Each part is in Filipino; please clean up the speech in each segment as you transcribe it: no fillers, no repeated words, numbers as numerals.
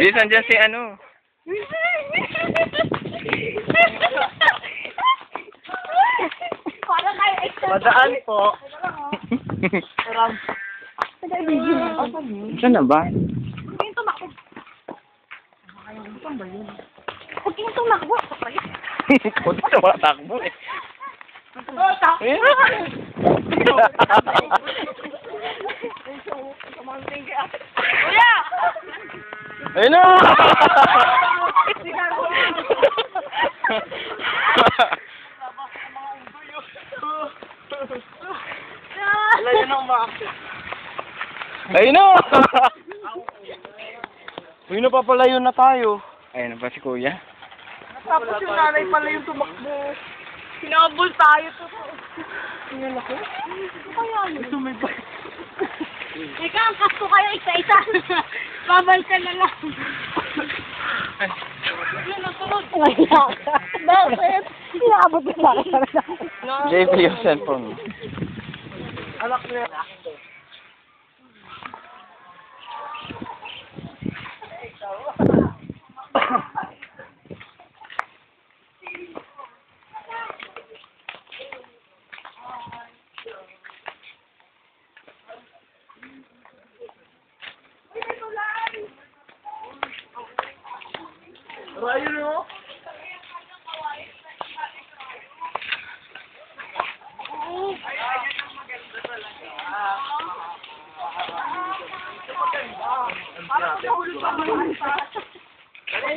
Bisan dyan si ano. Para kayo extra. Madaan po. Saan na ba? Huwag kayong tumakbo. Huwag kayong tumakbo. Ikaw dito matakbo eh. Kuya! Ayun na! Wala yun ang ma-access. Ayun na! Uy, napapalayo na tayo. Ayun na ba si kuya? Tapos yung nanay pala yung tumakbo. Sinabol tayo to. Tingnan ako. Kaya yun. Ito may ba? Ika, ang kasto kayo isa-isa. Babal ka na lang. Yun, nasunod. Bakit? Inaabot mo sa akin. JP yung cellphone mo. Anak niya. Rayo no?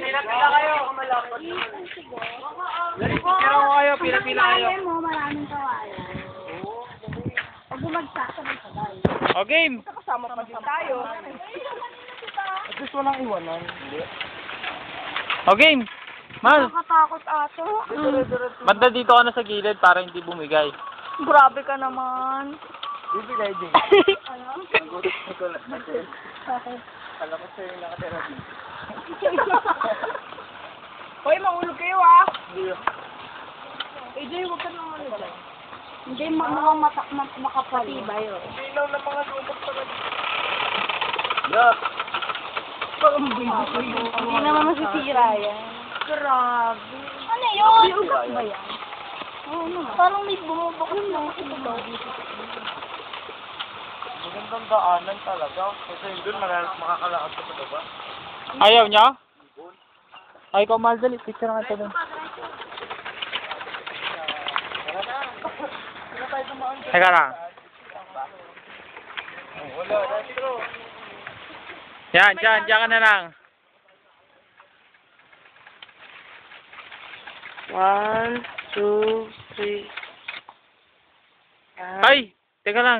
Pila kayo, malapot. Pila kayo. Maraming kawayan. Pag bumagsak, sabay-sabay. O game! Kasama pa din tayo. At least walang iwanan. O game! Mal! Nakatakot ato. Banda dito ka na sa gilid para hindi bumigay. Grabe ka naman. Bibigay din. Ano? Alam ko sa'yo yung nakatira dito. Hoy, mahulog kayo ah. Hindi. AJ, huwag ka naman ano dyan. Hindi, makapatibay oh. Ilaw ng mga lumot sa kanila. Yeah. Hindi naman masisira yan. Grabe. Ano yun? Ugat ba yan? Oo naman. Parang may bumubukod na kasi ito. Magandang daanan talaga. Kasi doon makakalakad ka sa baba. Ayaw niya? Ay, ikaw mahal dali. Picture na kita doon. Teka lang. Wala. Dito. Yan, dyan ka na lang. 1, 2, 3. Ay! Teka lang.